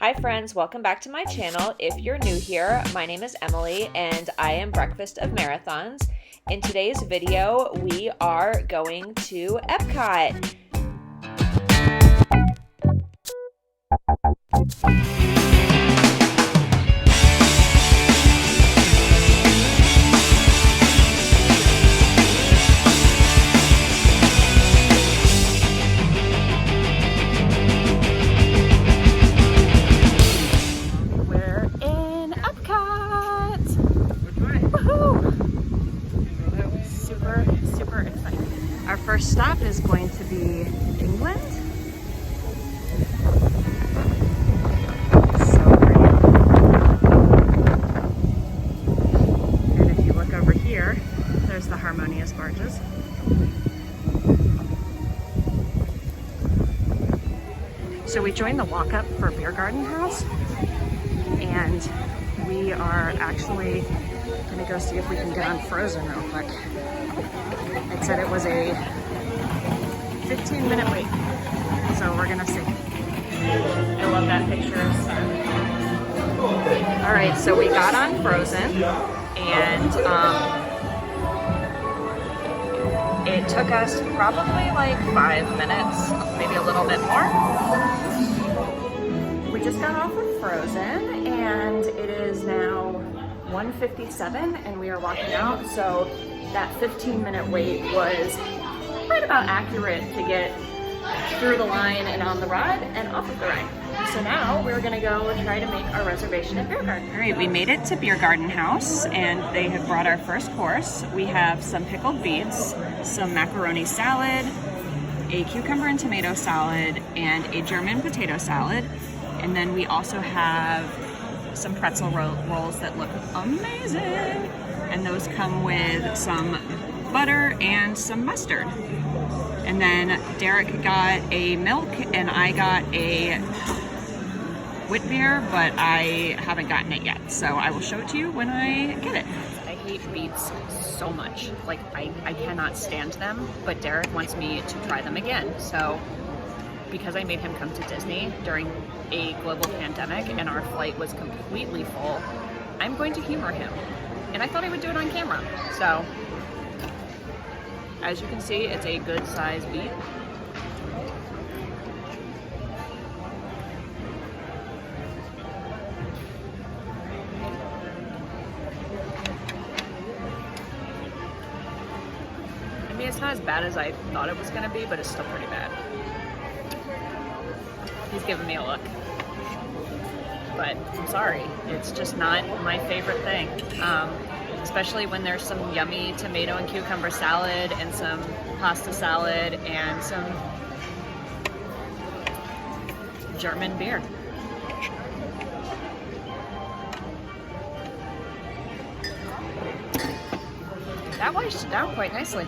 Hi friends, welcome back to my channel. If you're new here, my name is Emily and I am Breakfast of Marathons. In today's video, we are going to Epcot. Our first stop is going to be England. So pretty. And if you look over here, there's the harmonious barges. So we joined the walk-up for Beer Garden House, and we are actually gonna go see if we can get on Frozen real quick. It said it was a 15-minute wait, so we're gonna see. I love that picture. All right, so we got on Frozen, and it took us probably like 5 minutes, maybe a little bit more. We just got off of Frozen, and it is now 1:57, and we are walking out, so that 15-minute wait was right about accurate to get through the line and on the ride and off of the ride. So now we're gonna go try to make our reservation at Beer Garden. All right, we made it to Beer Garden House and they have brought our first course. We have some pickled beets, some macaroni salad, a cucumber and tomato salad, and a German potato salad. And then we also have some pretzel rolls that look amazing. And those come with some butter and some mustard. And then Derek got a milk and I got a wheat beer, but I haven't gotten it yet. So I will show it to you when I get it. I hate beets so much. Like I cannot stand them, but Derek wants me to try them again. So because I made him come to Disney during a global pandemic and our flight was completely full, I'm going to humor him. And I thought I would do it on camera. So, as you can see, it's a good size beet. I mean, it's not as bad as I thought it was gonna be, but it's still pretty bad. He's giving me a look. But I'm sorry, it's just not my favorite thing. Especially when there's some yummy tomato and cucumber salad and some pasta salad and some German beer. That washed down quite nicely.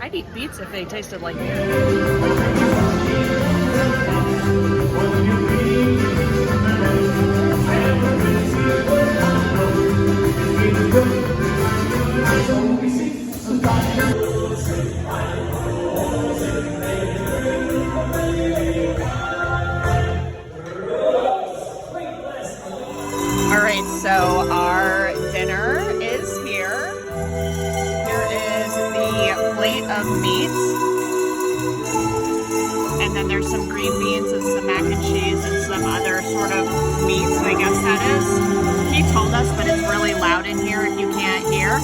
I'd eat beets if they tasted like Alright, so our dinner is here. Here is the plate of meats. And then there's some green beans and some mac and cheese and some other sort of meats, I guess that is. He told us, but it's really loud in here if you can't hear.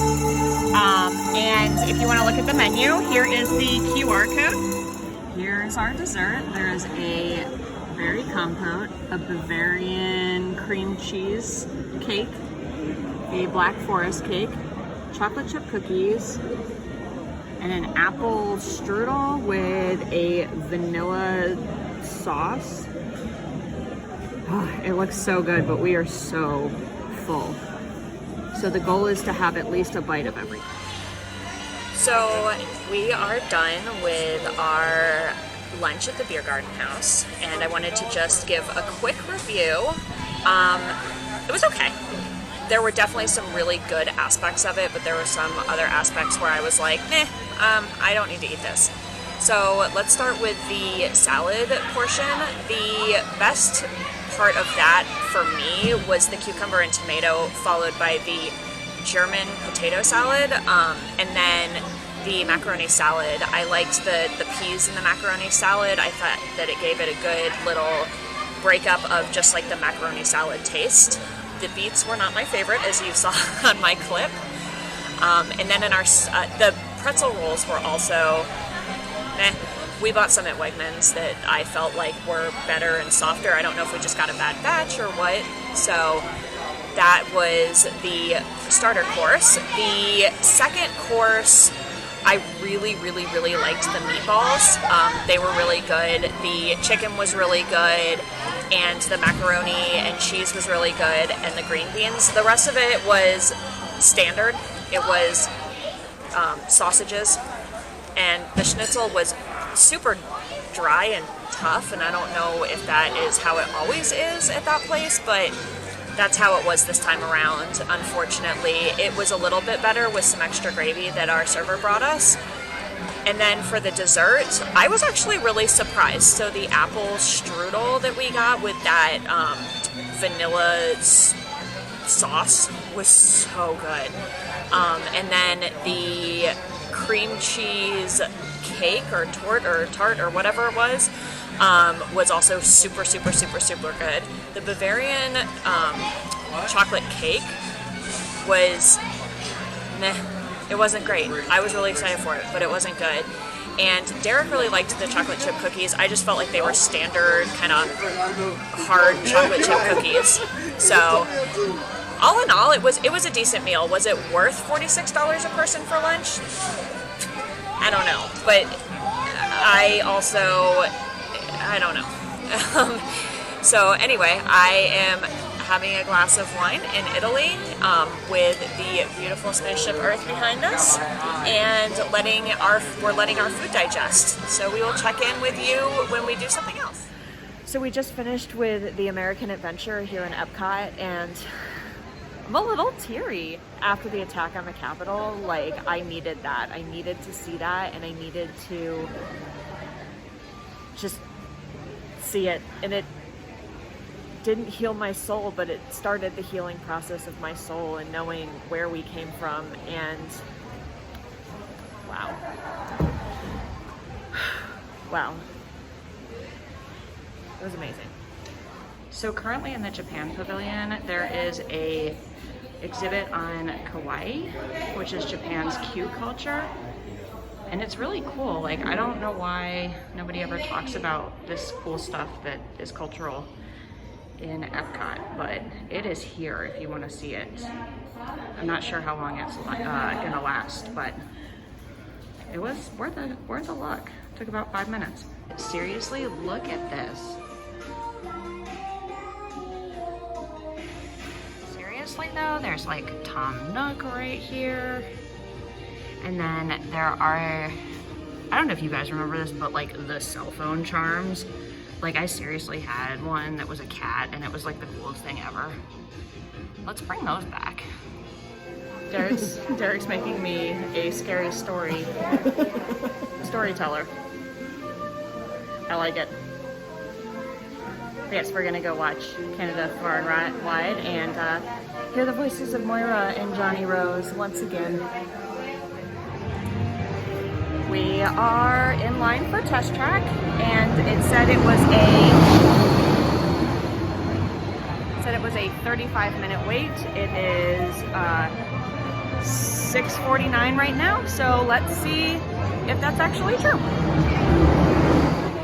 And if you want to look at the menu, here is the QR code. Here's our dessert. There is a berry compote, a Bavarian cream cheese cake, a Black Forest cake, chocolate chip cookies, and an apple strudel with a vanilla sauce. Oh, it looks so good, but we are so full. So the goal is to have at least a bite of everything. So we are done with our lunch at the Beer Garden House, and I wanted to just give a quick review. It was okay. There were definitely some really good aspects of it, but there were some other aspects where I was like, I don't need to eat this. So let's start with the salad portion. The best part of that for me was the cucumber and tomato, followed by the German potato salad, and then the macaroni salad. I liked the peas in the macaroni salad. I thought that it gave it a good little breakup of just like the macaroni salad taste. The beets were not my favorite, as you saw on my clip. And then in our the pretzel rolls were also meh. We bought some at Wegmans that I felt like were better and softer. I don't know if we just got a bad batch or what. So that was the starter course. The second course, I really liked the meatballs. They were really good. The chicken was really good, and the macaroni and cheese was really good, and the green beans. The rest of it was standard. It was sausages, and the schnitzel was super dry and tough, and I don't know if that is how it always is at that place, but that's how it was this time around. Unfortunately, it was a little bit better with some extra gravy that our server brought us. And then for the dessert, I was actually really surprised. So the apple strudel that we got with that vanilla sauce was so good. And then the cream cheese cake or tart or whatever it was also super good. The Bavarian chocolate cake was meh. It wasn't great. I was really excited for it, but it wasn't good. And Derek really liked the chocolate chip cookies. I just felt like they were standard, kind of hard chocolate chip cookies. So all in all, it was a decent meal. Was it worth $46 a person for lunch? I don't know, but I don't know. So anyway, I am having a glass of wine in Italy with the beautiful spaceship Earth behind us, and we're letting our food digest. So we will check in with you when we do something else. So we just finished with the American Adventure here in Epcot, and I'm a little teary after the attack on the Capitol. Like, I needed that. I needed to see that, and I needed to just see it. And it didn't heal my soul, but it started the healing process of my soul and knowing where we came from. And wow. It was amazing. So currently in the Japan Pavilion, there is a exhibit on kawaii, which is Japan's cute culture. And it's really cool. Like, I don't know why nobody ever talks about this cool stuff that is cultural in Epcot, but it is here if you want to see it. I'm not sure how long it's gonna last, but it was worth a look. It took about 5 minutes. Seriously, look at this. Seriously though, there's like Tom Nook right here. And then there are, I don't know if you guys remember this, but like the cell phone charms. Like, I seriously had one that was a cat, and it was like the coolest thing ever. Let's bring those back. Derek's making me a scary storyteller. I like it. Yes, we're gonna go watch Canada Far and Wide and hear the voices of Moira and Johnny Rose once again. We are in line for Test Track, and it said it was a 35-minute wait. It is 6:49 right now, so let's see if that's actually true.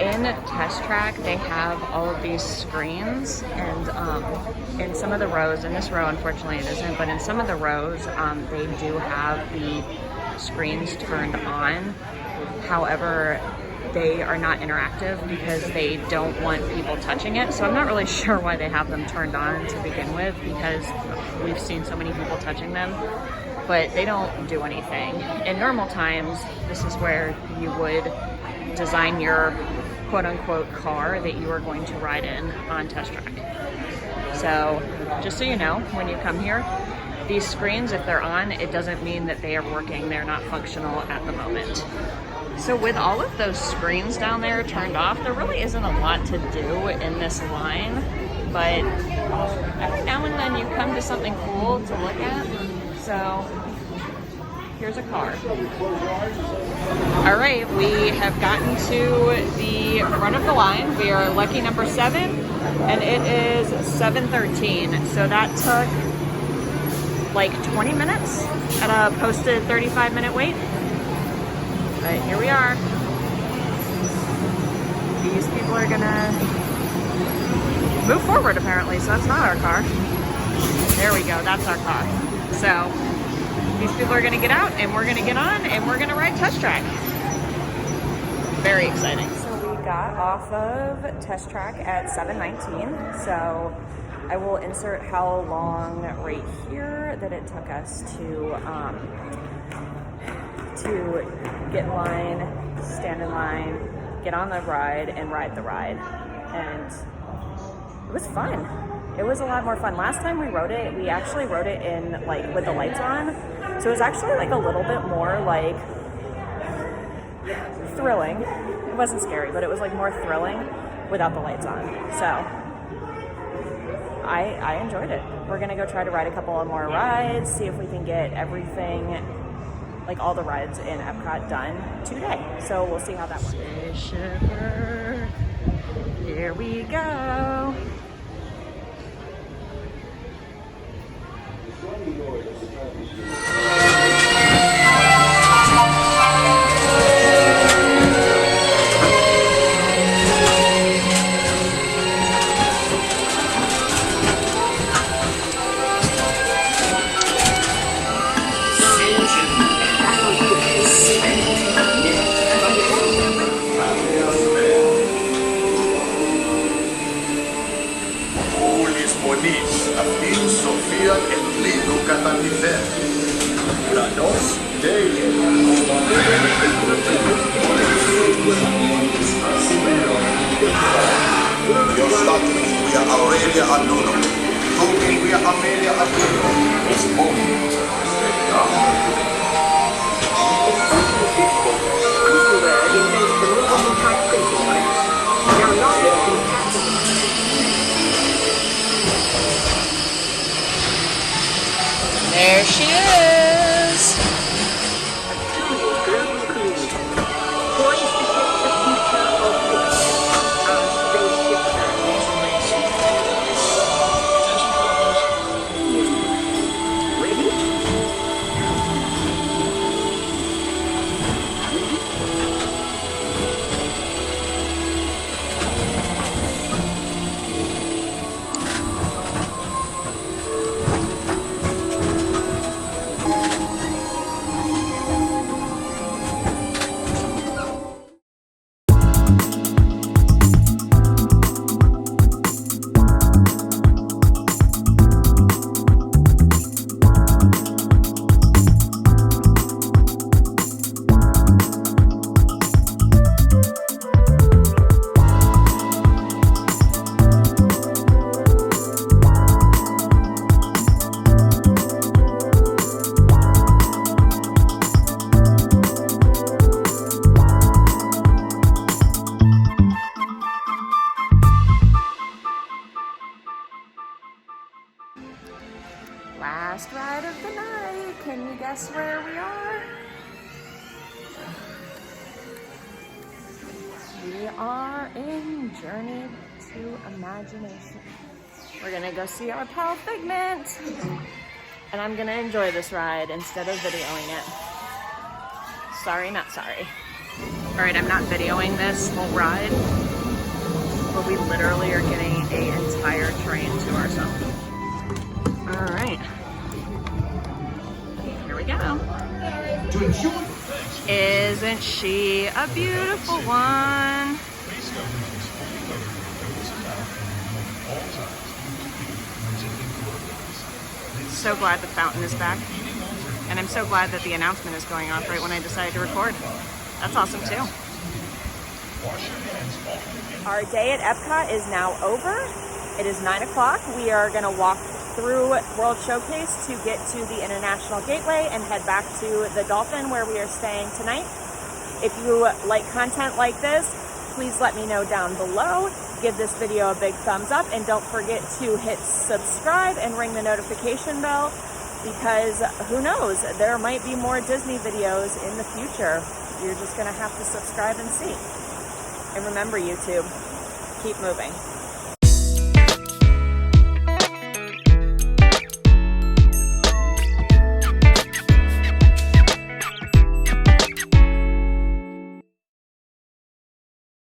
In Test Track, they have all of these screens, and in some of the rows, in this row unfortunately it isn't, but in some of the rows they do have the screens turned on. However, they are not interactive because they don't want people touching it. So I'm not really sure why they have them turned on to begin with, because we've seen so many people touching them, but they don't do anything. In normal times, this is where you would design your quote-unquote car that you are going to ride in on Test Track. So just so you know, when you come here, these screens, if they're on, it doesn't mean that they are working. They're not functional at the moment. So with all of those screens down there turned off, there really isn't a lot to do in this line. but every now and then you come to something cool to look at. So here's a car. All right, we have gotten to the front of the line. We are lucky number 7, and it is 7:13. So that took like 20 minutes at a posted 35-minute wait. But here we are. These people are gonna move forward apparently, so that's not our car. There we go, that's our car. So these people are gonna get out and we're gonna get on and we're gonna ride Test Track. Very exciting. So we got off of Test Track at 7:19. So I will insert how long right here that it took us to get in line, stand in line, get on the ride, and ride the ride. And it was fun. It was a lot more fun. Last time we rode it, we actually rode it in like with the lights on. So it was actually like a little bit more like thrilling. It wasn't scary, but it was like more thrilling without the lights on. So I enjoyed it. We're gonna go try to ride a couple of more rides, see if we can get everything, like all the rides in Epcot done today. So we'll see how that works. Spaceship, here we go. There she is. Last ride of the night. Can you guess where we are? We are in Journey to Imagination. We're gonna go see our pal Figment. And I'm gonna enjoy this ride instead of videoing it. Sorry, not sorry. All right, I'm not videoing this whole ride, but we literally are getting an entire train to ourselves. All right, here we go. Isn't she a beautiful one? So glad the fountain is back. And I'm so glad that the announcement is going off right when I decided to record. That's awesome too. Our day at Epcot is now over. It is 9 o'clock. We are gonna walk through World Showcase to get to the International Gateway and head back to the Dolphin where we are staying tonight. If you like content like this, please let me know down below. give this video a big thumbs up, and don't forget to hit subscribe and ring the notification bell, because who knows, there might be more Disney videos in the future. You're just gonna have to subscribe and see. And remember, YouTube, keep moving.